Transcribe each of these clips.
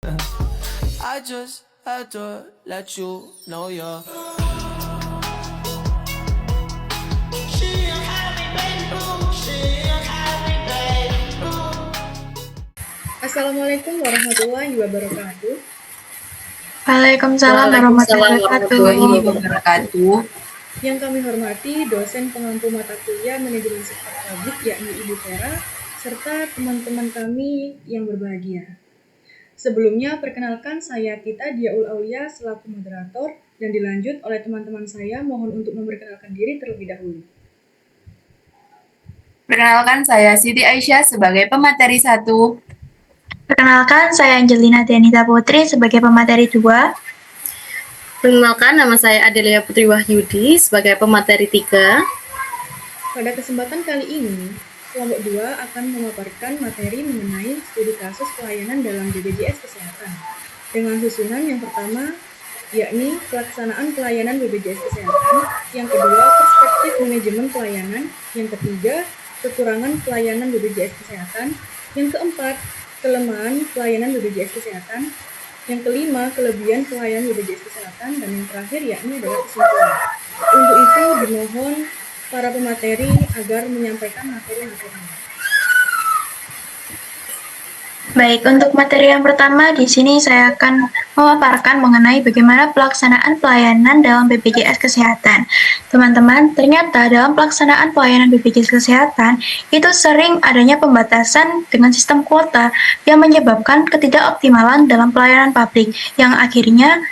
I just had to let you know you're. Assalamualaikum warahmatullahi wabarakatuh. Waalaikumsalam warahmatullahi wabarakatuh. Yang kami hormati dosen pengampu mata kuliah manajemen sektor publik yakni Ibu Vera, serta teman-teman kami yang berbahagia. Sebelumnya perkenalkan saya Tita Diaul Aulia selaku moderator dan dilanjut oleh teman-teman saya, mohon untuk memperkenalkan diri terlebih dahulu. Perkenalkan saya Siti Aisyah sebagai pemateri 1. Perkenalkan, saya Angelina Tianita Putri sebagai pemateri 2. Perkenalkan, nama saya Adelia Putri Wahyudi sebagai pemateri 3. Pada kesempatan kali ini, kelompok 2 akan memaparkan materi mengenai studi kasus pelayanan dalam BPJS Kesehatan. Dengan susunan yang pertama, yakni pelaksanaan pelayanan BPJS Kesehatan, yang kedua, perspektif manajemen pelayanan, yang ketiga, kekurangan pelayanan BPJS Kesehatan, yang keempat, kelemahan pelayanan BPJS Kesehatan, yang kelima, kelebihan pelayanan BPJS Kesehatan, dan yang terakhir yakni adalah kesimpulan. Untuk itu dimohon para pemateri agar menyampaikan materi-materinya. Baik, untuk materi yang pertama di sini saya akan memaparkan mengenai bagaimana pelaksanaan pelayanan dalam BPJS Kesehatan. Teman-teman, ternyata dalam pelaksanaan pelayanan BPJS Kesehatan itu sering adanya pembatasan dengan sistem kuota yang menyebabkan ketidakoptimalan dalam pelayanan publik yang akhirnya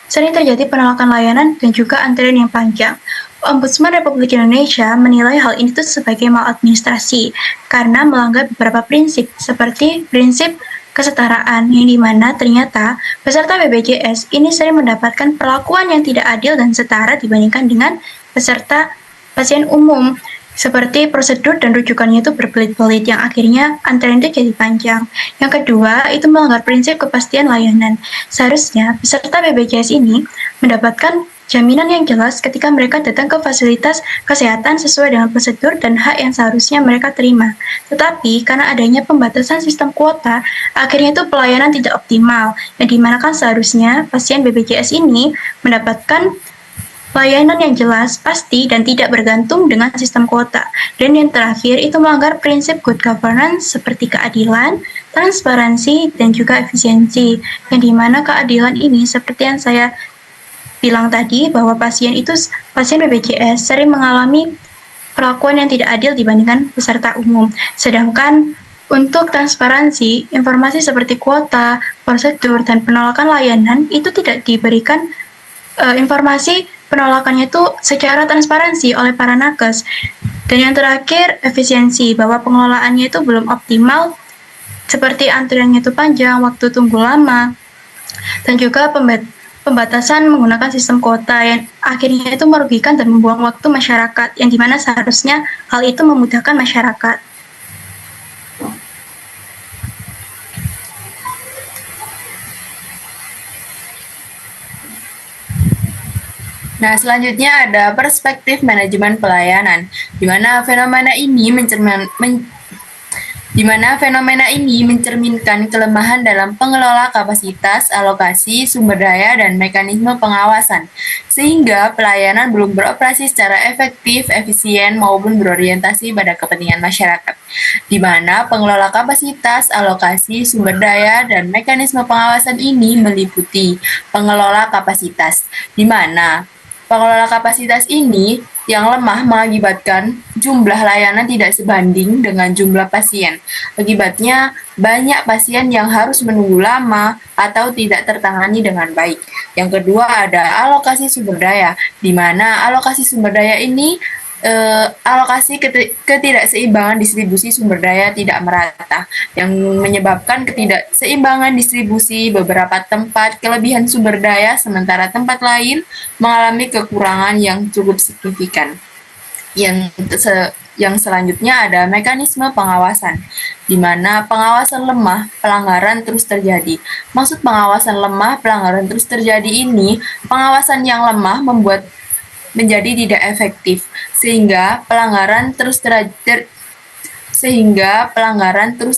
sering terjadi penolakan layanan dan juga antrian yang panjang. Ombudsman Republik Indonesia menilai hal ini sebagai maladministrasi karena melanggar beberapa prinsip seperti prinsip kesetaraan yang dimana ternyata peserta BPJS ini sering mendapatkan perlakuan yang tidak adil dan setara dibandingkan dengan peserta pasien umum. Seperti prosedur dan rujukannya itu berbelit-belit yang akhirnya antrian itu jadi panjang. Yang kedua, itu melanggar prinsip kepastian layanan. Seharusnya peserta BPJS ini mendapatkan jaminan yang jelas ketika mereka datang ke fasilitas kesehatan sesuai dengan prosedur dan hak yang seharusnya mereka terima. Tetapi karena adanya pembatasan sistem kuota, akhirnya itu pelayanan tidak optimal, yang dimana kan seharusnya pasien BPJS ini mendapatkan pelayanan yang jelas, pasti, dan tidak bergantung dengan sistem kuota. Dan yang terakhir itu melanggar prinsip good governance seperti keadilan, transparansi, dan juga efisiensi. Yang dimana keadilan ini seperti yang saya bilang tadi bahwa pasien BPJS sering mengalami perlakuan yang tidak adil dibandingkan peserta umum. Sedangkan untuk transparansi, informasi seperti kuota, prosedur, dan penolakan layanan itu tidak diberikan informasi penolakannya itu secara transparansi oleh para nakes. Dan yang terakhir, efisiensi, bahwa pengelolaannya itu belum optimal, seperti antriannya itu panjang, waktu tunggu lama, dan juga pembatasan menggunakan sistem kuota yang akhirnya itu merugikan dan membuang waktu masyarakat, yang dimana seharusnya hal itu memudahkan masyarakat. Nah, selanjutnya ada perspektif manajemen pelayanan, di mana fenomena ini mencerminkan kelemahan dalam pengelola kapasitas, alokasi, sumber daya, dan mekanisme pengawasan, sehingga pelayanan belum beroperasi secara efektif, efisien, maupun berorientasi pada kepentingan masyarakat, di mana pengelola kapasitas, alokasi, sumber daya, dan mekanisme pengawasan ini meliputi pengelola kapasitas, di mana pengelola kapasitas ini yang lemah mengakibatkan jumlah layanan tidak sebanding dengan jumlah pasien. Akibatnya, banyak pasien yang harus menunggu lama atau tidak tertangani dengan baik. Yang kedua ada alokasi sumber daya, di mana alokasi sumber daya ini alokasi ketidakseimbangan distribusi sumber daya tidak merata, yang menyebabkan ketidakseimbangan distribusi beberapa tempat kelebihan sumber daya, sementara tempat lain mengalami kekurangan yang cukup signifikan. Yang selanjutnya ada mekanisme pengawasan, di mana pengawasan lemah, pelanggaran terus terjadi. Maksud pengawasan lemah, pelanggaran terus terjadi ini, pengawasan yang lemah membuat menjadi tidak efektif, sehingga pelanggaran terus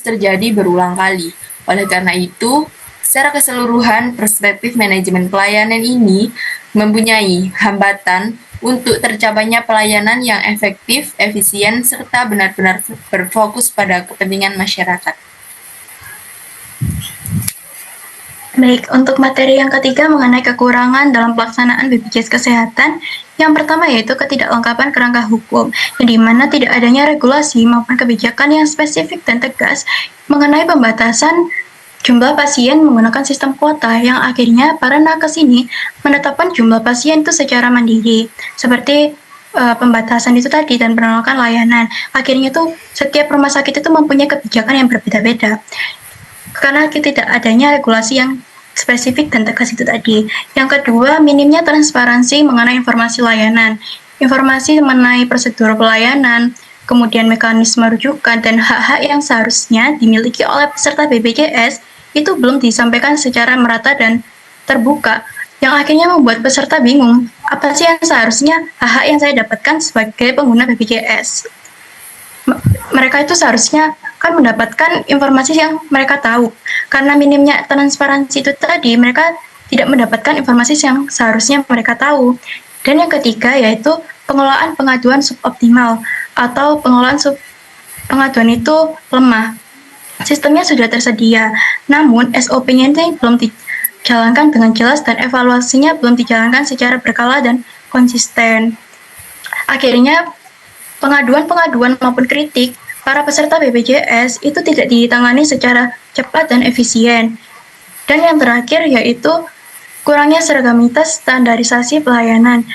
terjadi berulang kali. Oleh karena itu, Secara keseluruhan, perspektif manajemen pelayanan ini mempunyai hambatan untuk tercapainya pelayanan yang efektif, efisien, serta benar-benar berfokus pada kepentingan masyarakat. Baik, untuk materi yang ketiga mengenai kekurangan dalam pelaksanaan BPJS Kesehatan, yang pertama yaitu ketidaklengkapan kerangka hukum, yang dimana tidak adanya regulasi maupun kebijakan yang spesifik dan tegas mengenai pembatasan jumlah pasien menggunakan sistem kuota, yang akhirnya para nakes ini menetapkan jumlah pasien itu secara mandiri, seperti pembatasan itu tadi dan penolakan layanan. Akhirnya tuh setiap rumah sakit itu mempunyai kebijakan yang berbeda-beda karena tidak adanya regulasi yang spesifik dan tegas itu tadi. Yang kedua, minimnya transparansi mengenai informasi layanan. Informasi mengenai prosedur pelayanan, kemudian mekanisme rujukan, dan hak-hak yang seharusnya dimiliki oleh peserta BPJS itu belum disampaikan secara merata dan terbuka, yang akhirnya membuat peserta bingung, apa sih yang seharusnya hak-hak yang saya dapatkan sebagai pengguna BPJS. Mereka itu seharusnya kan mendapatkan informasi yang mereka tahu. Karena minimnya transparansi itu tadi, mereka tidak mendapatkan informasi yang seharusnya mereka tahu. Dan yang ketiga yaitu pengelolaan pengaduan suboptimal atau pengaduan itu lemah. Sistemnya sudah tersedia, namun SOP-nya itu belum dijalankan dengan jelas dan evaluasinya belum dijalankan secara berkala dan konsisten. Akhirnya pengaduan-pengaduan maupun kritik para peserta BPJS itu tidak ditangani secara cepat dan efisien. Dan yang terakhir yaitu kurangnya seragamitas standarisasi pelayanan.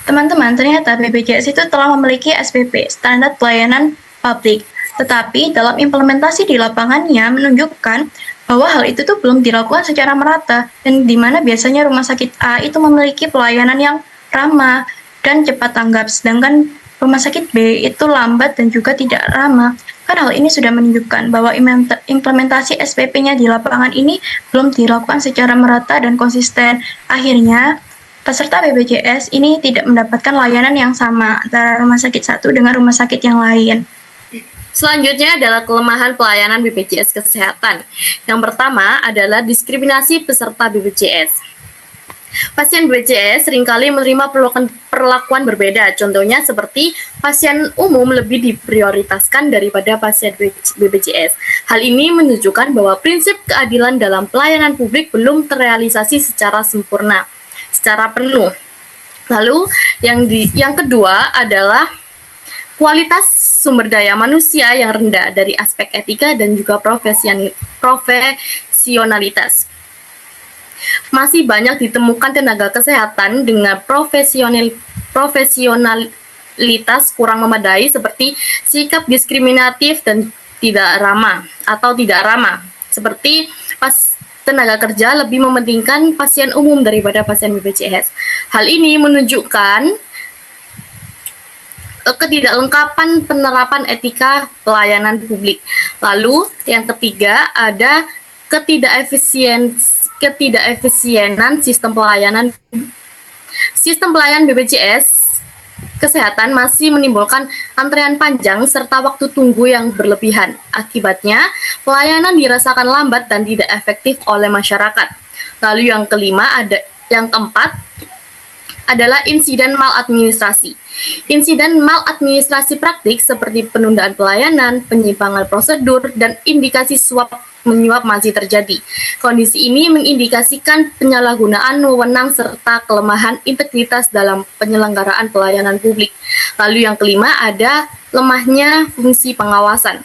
Teman-teman, ternyata BPJS itu telah memiliki SPP, standar pelayanan publik. Tetapi dalam implementasi di lapangannya menunjukkan bahwa hal itu tuh belum dilakukan secara merata, dan di mana biasanya rumah sakit A itu memiliki pelayanan yang ramah dan cepat tanggap, sedangkan rumah sakit B itu lambat dan juga tidak ramah. Kan hal ini sudah menunjukkan bahwa implementasi SPP-nya di lapangan ini belum dilakukan secara merata dan konsisten. Akhirnya, peserta BPJS ini tidak mendapatkan layanan yang sama antara rumah sakit satu dengan rumah sakit yang lain. Selanjutnya adalah kelemahan pelayanan BPJS Kesehatan. Yang pertama adalah diskriminasi peserta BPJS. Pasien BPJS seringkali menerima perlakuan berbeda, contohnya seperti pasien umum lebih diprioritaskan daripada pasien BPJS. Hal ini menunjukkan bahwa prinsip keadilan dalam pelayanan publik belum terrealisasi secara sempurna, secara penuh. Lalu yang kedua adalah kualitas sumber daya manusia yang rendah dari aspek etika dan juga profesionalitas. Masih banyak ditemukan tenaga kesehatan dengan profesionalitas kurang memadai, seperti sikap diskriminatif dan tidak ramah. Seperti tenaga kerja lebih mementingkan pasien umum daripada pasien BPJS. Hal ini menunjukkan ketidaklengkapan penerapan etika pelayanan publik. Lalu yang ketiga ada ketidakefisienan sistem pelayanan. Sistem pelayanan BPJS Kesehatan masih menimbulkan antrean panjang serta waktu tunggu yang berlebihan. Akibatnya, pelayanan dirasakan lambat dan tidak efektif oleh masyarakat. Lalu yang keempat adalah insiden maladministrasi. Insiden maladministrasi praktik seperti penundaan pelayanan, penyimpangan prosedur, dan indikasi suap menyuap masih terjadi. Kondisi ini mengindikasikan penyalahgunaan wewenang serta kelemahan integritas dalam penyelenggaraan pelayanan publik. Lalu yang kelima ada lemahnya fungsi pengawasan.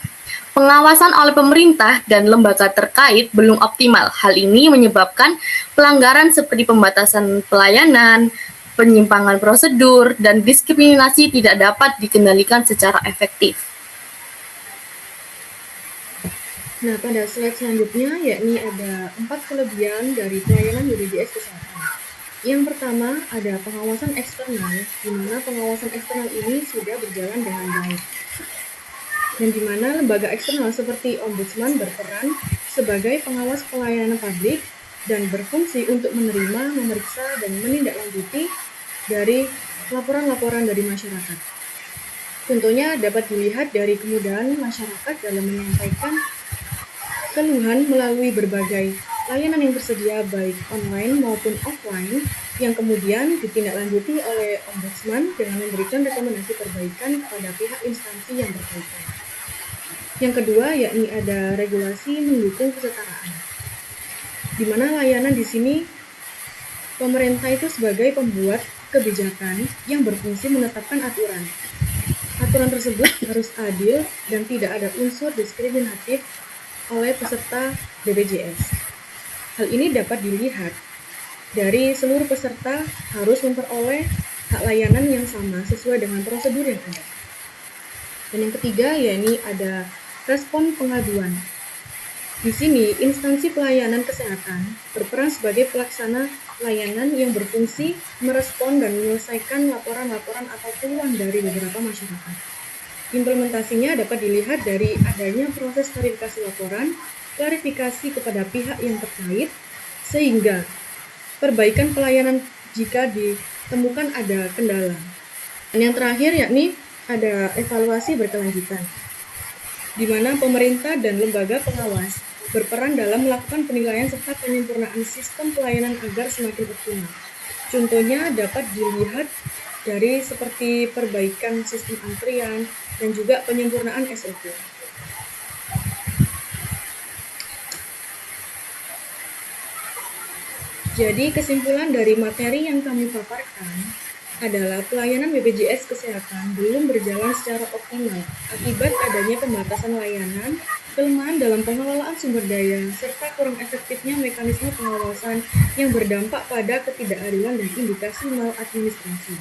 Pengawasan oleh pemerintah dan lembaga terkait belum optimal. Hal ini menyebabkan pelanggaran seperti pembatasan pelayanan, penyimpangan prosedur, dan diskriminasi tidak dapat dikendalikan secara efektif. Nah, pada slide selanjutnya yakni ada 4 kelebihan dari pelayanan BPJS Kesehatan. Yang pertama ada pengawasan eksternal, di mana pengawasan eksternal ini sudah berjalan dengan baik. Dan di mana lembaga eksternal seperti Ombudsman berperan sebagai pengawas pelayanan publik dan berfungsi untuk menerima, memeriksa, dan menindaklanjuti dari laporan-laporan dari masyarakat. Contohnya dapat dilihat dari kemudahan masyarakat dalam menyampaikan keluhan melalui berbagai layanan yang tersedia baik online maupun offline yang kemudian ditindaklanjuti oleh Ombudsman dengan memberikan rekomendasi perbaikan kepada pihak instansi yang berkaitan. Yang kedua yakni ada regulasi mendukung kesetaraan, di mana layanan di sini pemerintah itu sebagai pembuat kebijakan yang berfungsi menetapkan aturan. Aturan tersebut harus adil dan tidak ada unsur diskriminatif oleh peserta BPJS. Hal ini dapat dilihat dari seluruh peserta harus memperoleh hak layanan yang sama sesuai dengan prosedur yang ada. Dan yang ketiga yakni ada respon pengaduan. Di sini, instansi pelayanan kesehatan berperan sebagai pelaksana layanan yang berfungsi merespon dan menyelesaikan laporan-laporan atau keluhan dari beberapa masyarakat. Implementasinya dapat dilihat dari adanya proses verifikasi laporan, klarifikasi kepada pihak yang terkait, sehingga perbaikan pelayanan jika ditemukan ada kendala. Dan yang terakhir yakni ada evaluasi berkelanjutan, di mana pemerintah dan lembaga pengawas berperan dalam melakukan penilaian serta penyempurnaan sistem pelayanan agar semakin optimal. Contohnya dapat dilihat dari seperti perbaikan sistem antrian dan juga penyempurnaan SOP. Jadi kesimpulan dari materi yang kami paparkan adalah pelayanan BPJS Kesehatan belum berjalan secara optimal akibat adanya pembatasan layanan, kelemahan dalam pengelolaan sumber daya, serta kurang efektifnya mekanisme pengawasan yang berdampak pada ketidakadilan dan indikasi maladministrasi.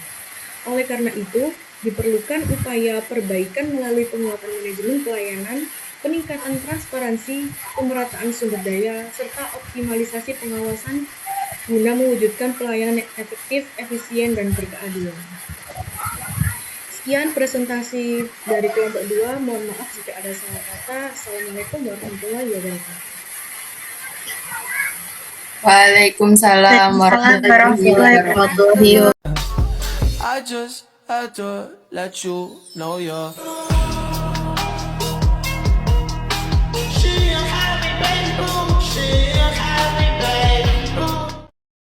Oleh karena itu, diperlukan upaya perbaikan melalui penguatan manajemen pelayanan, peningkatan transparansi, pemerataan sumber daya, serta optimalisasi pengawasan guna mewujudkan pelayanan yang efektif, efisien, dan berkeadilan. Sekian presentasi dari kelompok 2. Mohon maaf jika ada salah kata. Assalamualaikum warahmatullahi wabarakatuh. Waalaikumsalam warahmatullahi wabarakatuh. I just had to let you know you're